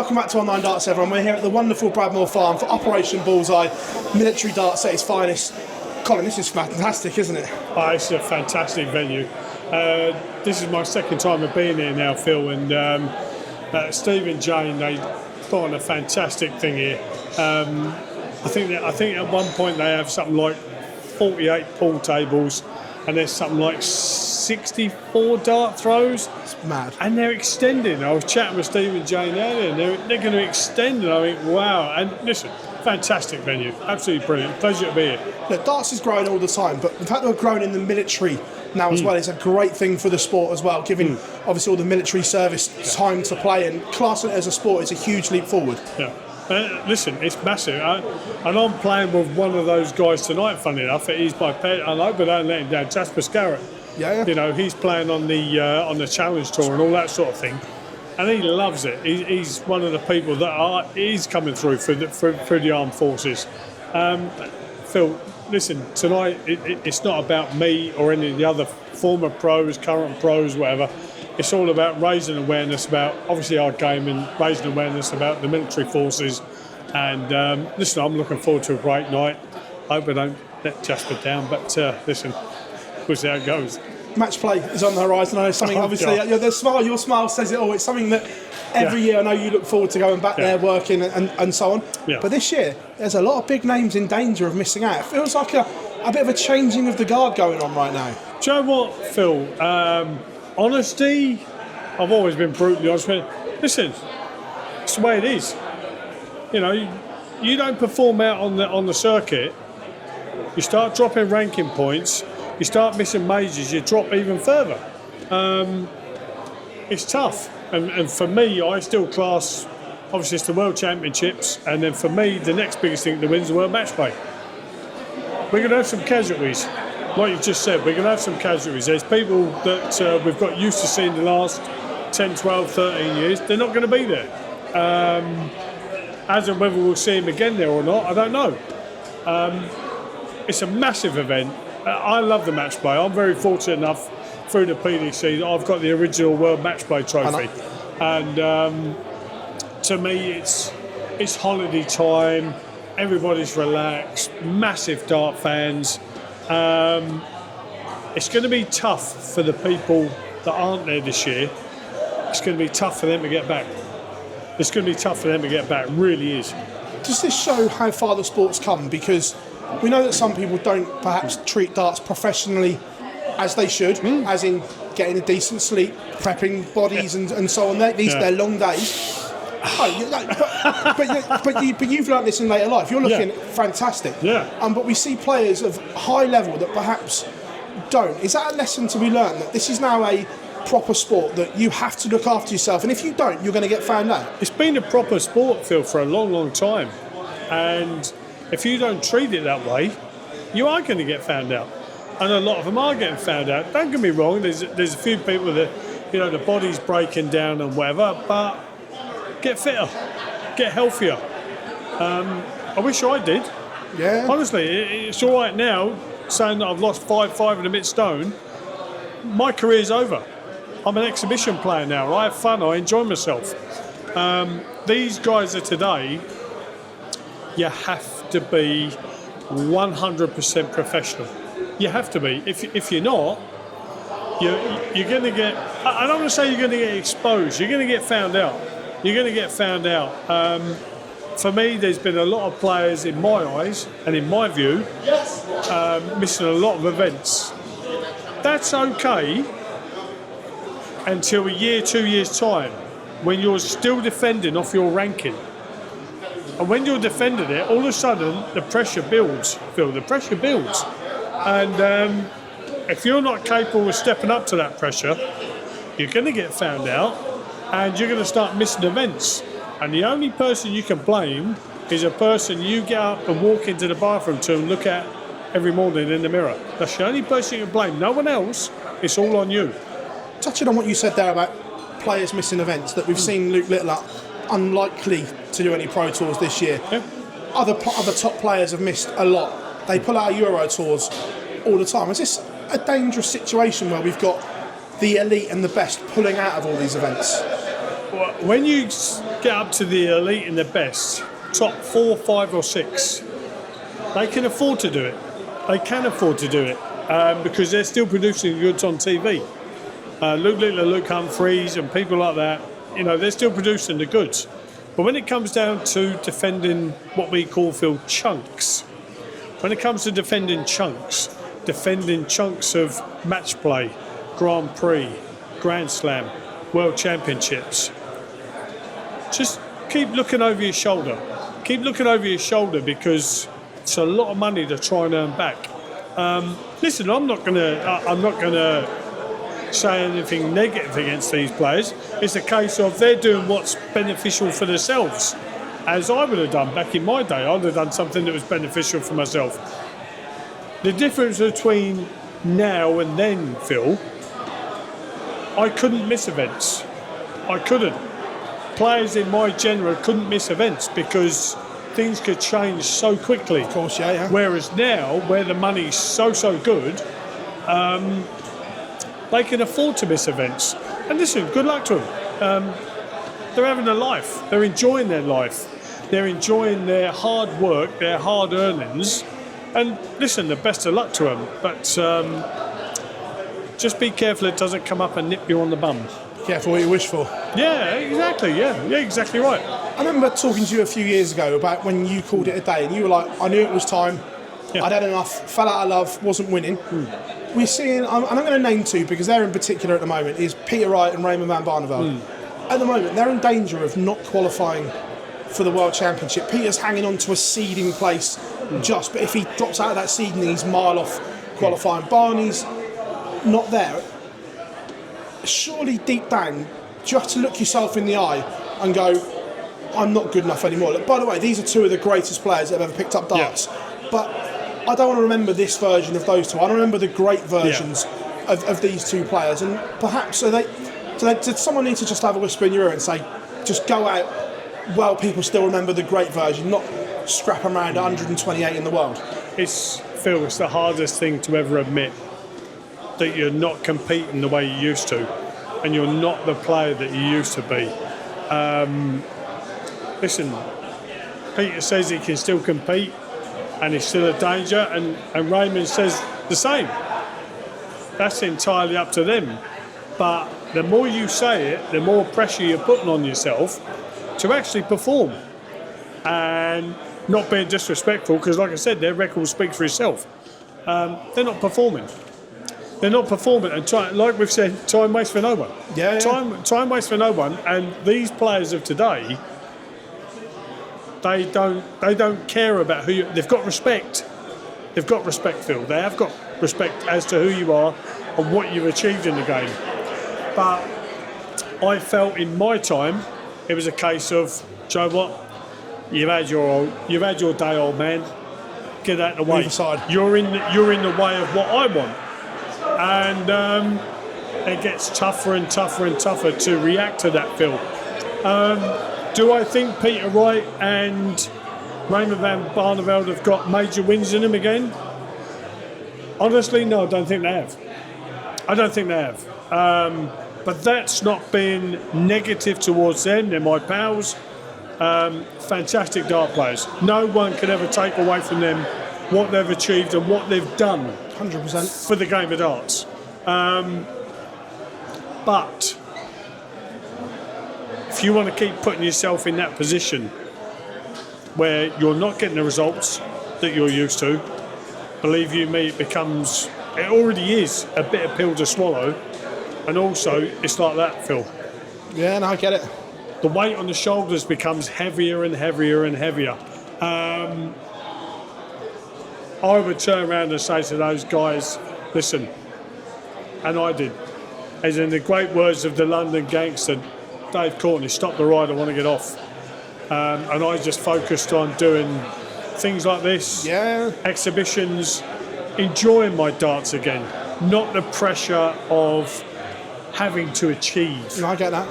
welcome back to Online Darts, everyone. We're here at the wonderful Bradmore farm for Operation Bullseye, military darts at its finest. Colin, this is fantastic, isn't it? Oh, it's a fantastic venue. This is my second time of being here now, Phil, and Steve and Jane, they put on a fantastic thing here. I think at one point they have something like 48 pool tables, and there's something like 64 dart throws. It's mad. And they're extending. I was chatting with Steve and Jane earlier, and they're going to extend, and I think, wow. And listen, fantastic venue, absolutely brilliant. Pleasure to be here. Look, darts is growing all the time, but the fact that we're growing in the military now as well is a great thing for the sport as well, giving obviously all the military service time to play, and classing it as a sport is a huge leap forward. Yeah. Listen, it's massive. And I'm playing with one of those guys tonight, funny enough. He's my pet. I hope I don't let him down. Jasper Scarrett. Yeah. You know, he's playing on the Challenge Tour and all that sort of thing. And he loves it. He's one of the people that is coming through the armed forces. Phil, listen, tonight it's not about me or any of the other former pros, current pros, whatever. It's all about raising awareness about, obviously, our game, and raising awareness about the military forces. And listen, I'm looking forward to a great night. Hope I don't let Jasper down, but listen, we'll see how it goes. Matchplay is on the horizon. I know something, obviously, your smile says it all. It's something that every year I know you look forward to going back there, working and so on. Yeah. But this year, there's a lot of big names in danger of missing out. It feels like a bit of a changing of the guard going on right now. Do you know what, Phil? Honesty, I've always been brutally honest with you. Listen, it's the way it is. You know, you don't perform out on the circuit, you start dropping ranking points, you start missing majors, you drop even further. It's tough. And for me, I still class, obviously it's the World Championships, and then for me, the next biggest thing to win is the World Matchplay. We're going to have some casualties. Like you just said, we're going to have some casualties. There's people that we've got used to seeing the last 10, 12, 13 years. They're not going to be there. As and whether we'll see them again there or not, I don't know. It's a massive event. I love the match play. I'm very fortunate enough through the PDC that I've got the original World Matchplay trophy. And to me, it's holiday time. Everybody's relaxed. Massive dart fans. It's going to be tough for the people that aren't there this year. It's going to be tough for them to get back. It's going to be tough for them to get back. It really is. Does this show how far the sport's come? Because we know that some people don't perhaps treat darts professionally as they should, as in getting a decent sleep, prepping bodies and so on. They're long days. But you've learnt this in later life. You're looking fantastic. Yeah. But we see players of high level that perhaps don't. Is that a lesson to be learned, that this is now a proper sport, that you have to look after yourself, and if you don't, you're going to get found out? It's been a proper sport, Phil, for a long, long time. And if you don't treat it that way, you are going to get found out. And a lot of them are getting found out. Don't get me wrong, there's a few people that, you know, the body's breaking down and whatever, but get fitter, get healthier. I wish I did. Yeah. Honestly, it's all right now saying that I've lost 5 and a bit stone. My career's over. I'm an exhibition player now. I have fun. I enjoy myself. These guys of today, you have to be 100% professional. You have to be. If you're not, you're going to get. I don't want to say you're going to get exposed. You're going to get found out. You're going to get found out. For me, there's been a lot of players, in my eyes and in my view, missing a lot of events. That's okay until a year, 2 years' time, when you're still defending off your ranking. And when you're defending it, all of a sudden, the pressure builds, Phil. The pressure builds. And if you're not capable of stepping up to that pressure, you're going to get found out, and you're going to start missing events. And the only person you can blame is a person you get up and walk into the bathroom to and look at every morning in the mirror. That's the only person you can blame. No one else. It's all on you. Touching on what you said there about players missing events, that we've seen Luke Littler unlikely to do any Pro Tours this year. Yeah. Other top players have missed a lot. They pull out Euro Tours all the time. Is this a dangerous situation where we've got the elite and the best pulling out of all these events? When you get up to the elite and the best, top 4, 5 or 6, they can afford to do it. They can afford to do it because they're still producing goods on TV. Luke Littler, Luke Humphreys and people like that, they're still producing the goods. But when it comes down to defending what we call, Phil, chunks, when it comes to defending chunks of Matchplay, Grand Prix, Grand Slam, World Championships, just keep looking over your shoulder. Keep looking over your shoulder because it's a lot of money to try and earn back. Listen, I'm not gonna say anything negative against these players. It's a case of they're doing what's beneficial for themselves. As I would have done back in my day, I would have done something that was beneficial for myself. The difference between now and then, Phil, I couldn't miss events. I couldn't. Players in my genre couldn't miss events because things could change so quickly. Of course, yeah. Whereas now, where the money's so good, they can afford to miss events. And listen, good luck to them. They're having a life. They're enjoying their life. They're enjoying their hard work, their hard earnings. And listen, the best of luck to them. But just be careful it doesn't come up and nip you on the bum. Careful what you wish for. Yeah, exactly. Yeah, exactly right. I remember talking to you a few years ago about when you called it a day and you were like, I knew it was time. Yeah. I'd had enough, fell out of love, wasn't winning. We're seeing, and I'm going to name two because they're in particular at the moment, is Peter Wright and Raymond van Barneveld. At the moment, they're in danger of not qualifying for the World Championship. Peter's hanging on to a seeding place but if he drops out of that seeding, he's mile off qualifying. Barney's not there. Surely deep down, you have to look yourself in the eye and go, I'm not good enough anymore. Look, by the way, these are two of the greatest players that have ever picked up darts. Yeah. But I don't want to remember this version of those two. I want to remember the great versions of these two players. And perhaps, did someone need to just have a whisper in your ear and say, just go out while people still remember the great version, not scrap around 128 in the world? Phil, it's the hardest thing to ever admit that you're not competing the way you used to and you're not the player that you used to be. Listen, Peter says he can still compete and he's still a danger, and Raymond says the same. That's entirely up to them. But the more you say it, the more pressure you're putting on yourself to actually perform. And not being disrespectful, because like I said, their record speaks for itself. They're not performing. They're not performing, and like we've said, time waits for no one. Yeah. Time waits for no one, and these players of today, they don't care about who you. They've got respect. They've got respect, Phil. They have got respect as to who you are and what you've achieved in the game. But I felt in my time, it was a case of, Joe, what? You've had your day, old man. Get out of the way. You're in the way of what I want. And it gets tougher and tougher and tougher to react to that, Phil. Do I think Peter Wright and Raymond van Barneveld have got major wins in them again? Honestly, no, I don't think they have. I don't think they have. But that's not being negative towards them. They're my pals. Fantastic dart players. No one can ever take away from them what they've achieved and what they've done 100% for the game of darts. But if you want to keep putting yourself in that position where you're not getting the results that you're used to, believe you me, it already is a bitter pill to swallow. And also, it's like that, Phil. Yeah, no, I get it. The weight on the shoulders becomes heavier and heavier and heavier. I would turn around and say to those guys, listen, and I did, as in the great words of the London gangster, Dave Courtney, stop the ride, I want to get off. And I just focused on doing things like this, exhibitions, enjoying my darts again, not the pressure of having to achieve. No, I get that.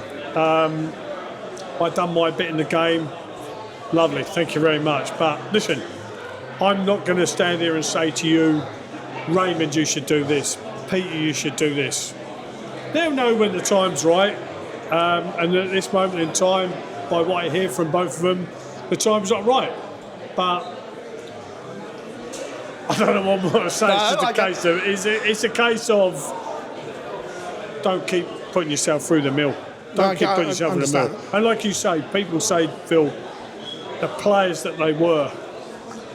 I've done my bit in the game. Lovely, thank you very much. But listen, I'm not going to stand here and say to you, Raymond, you should do this. Peter, you should do this. They'll know when the time's right. And at this moment in time, by what I hear from both of them, the time's not right. But I don't know what more to say. It's a case of don't keep putting yourself through the mill. Don't keep putting yourself in the mill. And like you say, people say, Phil, the players that they were,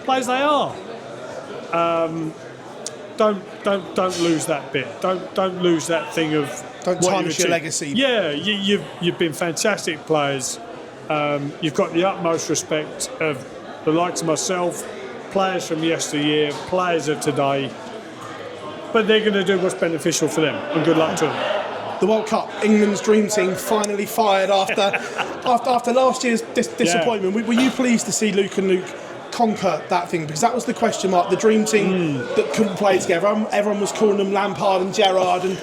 players they are. Don't lose that bit. Don't lose that thing of. Don't tarnish your legacy. Yeah, you've been fantastic players. You've got the utmost respect of the likes of myself, players from yesteryear, players of today. But they're going to do what's beneficial for them, and good luck to them. The World Cup, England's dream team finally fired after last year's disappointment. Were you pleased to see Luke and Luke conquer that thing? Because that was the question mark. The dream team that couldn't play together. Everyone was calling them Lampard and Gerrard and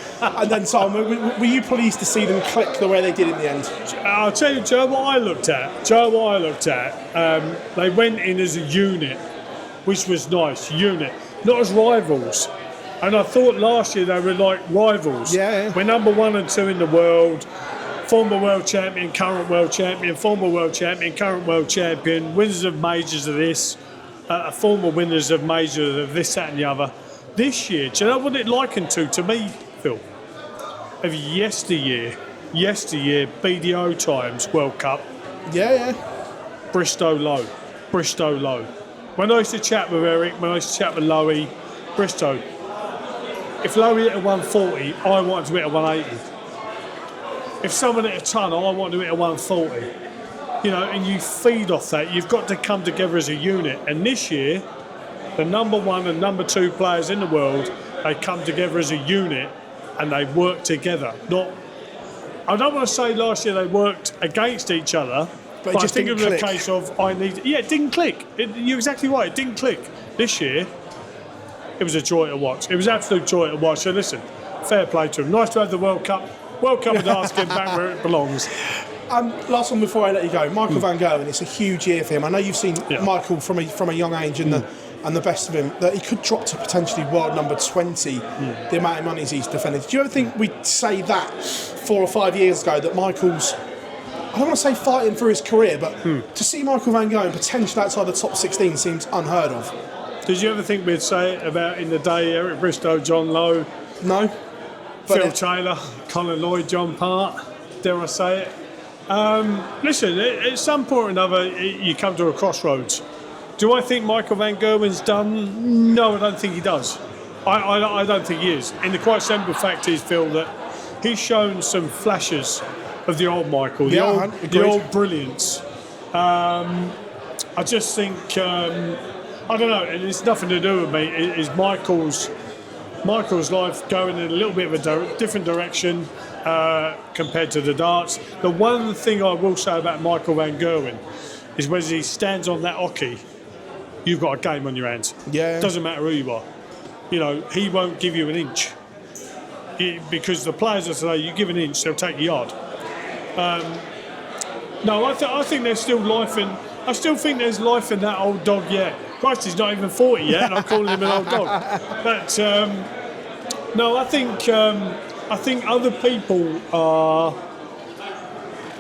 then so on. Were you pleased to see them click the way they did in the end? I'll tell you, Joe, what I looked at. They went in as a unit, which was nice. Unit, not as rivals. And I thought last year they were like rivals. Yeah. We're number 1 and 2 in the world. Former world champion, current world champion, former world champion, current world champion, winners of majors of this, former winners of majors of this, that and the other. This year, do you know what it likened to me, Phil? Of yesteryear, BDO times World Cup. Yeah. Bristow low. When I used to chat with Eric, when I used to chat with Lowy, Bristow, if Lowy hit a 140, I wanted to hit a 180. If someone hit a ton, I want to hit a 140. You know, and you feed off that. You've got to come together as a unit. And this year, the number 1 and number 2 players in the world, they come together as a unit and they work together. I don't want to say last year they worked against each other, but I think it was a case of it didn't click. You're exactly right, it didn't click. This year, it was a joy to watch. It was an absolute joy to watch. So listen, fair play to them. Nice to have the World Cup. World Cup and Darts getting back where it belongs. Last one before I let you go. Michael van Gerwen, it's a huge year for him. I know you've seen Michael from a young age and the best of him, that he could drop to potentially world number 20, the amount of money he's defended. Do you ever think we'd say that 4 or 5 years ago, that Michael's, I don't want to say fighting for his career, but to see Michael van Gerwen potentially outside the top 16 seems unheard of. Did you ever think we'd say it about in the day Eric Bristow, John Lowe? No. Phil Taylor, Colin Lloyd, John Part, dare I say it? Listen, at some point or another, you come to a crossroads. Do I think Michael van Gerwen's done? No, I don't think he does. I don't think he is. And the quite simple fact is, Phil, that he's shown some flashes of the old Michael, the old brilliance. I just think, I don't know, and it's nothing to do with me, is Michael's life going in a little bit of a different direction compared to the darts. The one thing I will say about Michael van Gerwen is when he stands on that hockey, you've got a game on your hands. Yeah. It doesn't matter who you are. You know, he won't give you an inch. Because the players of today, you give an inch, they'll take a yard. No, I think there's still life in... I still think there's life in that old dog yet. Christ, he's not even 40 yet, and I'm calling him an old dog. But no, I think other people are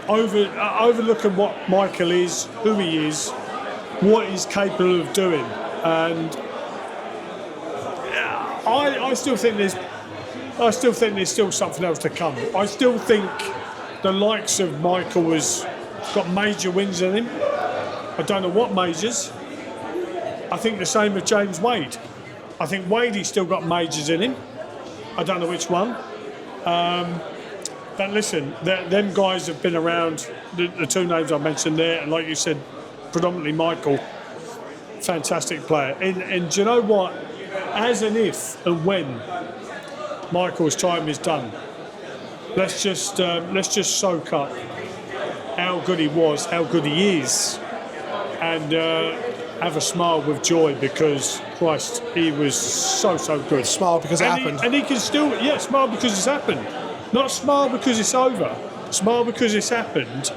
overlooking what Michael is, who he is, what he's capable of doing, and I still think there's still something else to come. I still think the likes of Michael has got major wins in him. I don't know what majors. I think the same with James Wade. I think Wadey's still got majors in him. I don't know which one. But listen, them guys have been around, the two names I mentioned there, and like you said, predominantly Michael, fantastic player. And do you know what? As and if and when Michael's time is done, let's just soak up how good he was, how good he is, and have a smile with joy, because Christ, he was so good. Smile because it happened. And he can still, smile because it's happened. Not smile because it's over. Smile because it's happened,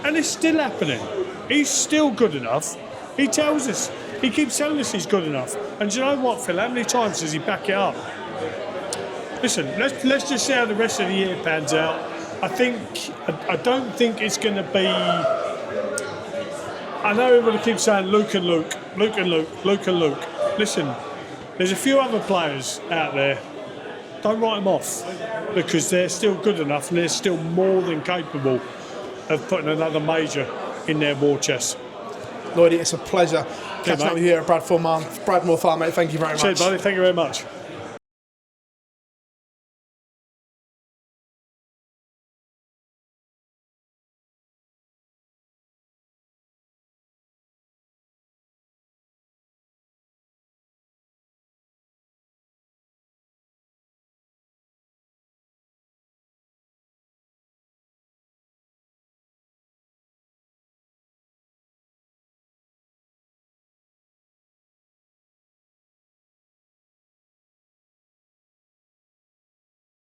and it's still happening. He's still good enough. He tells us, he keeps telling us he's good enough. And do you know what, Phil? How many times does he back it up? Listen, let's just see how the rest of the year pans out. I don't think it's going to be I know everybody keeps saying Luke and Luke, Luke and Luke, Luke and Luke. Listen, there's a few other players out there. Don't write them off because they're still good enough and they're still more than capable of putting another major in their war chest. Lloyd, it's a pleasure catching up with you here at Bradmore Farm, mate. Thank you very much. Cheers, buddy. Thank you very much.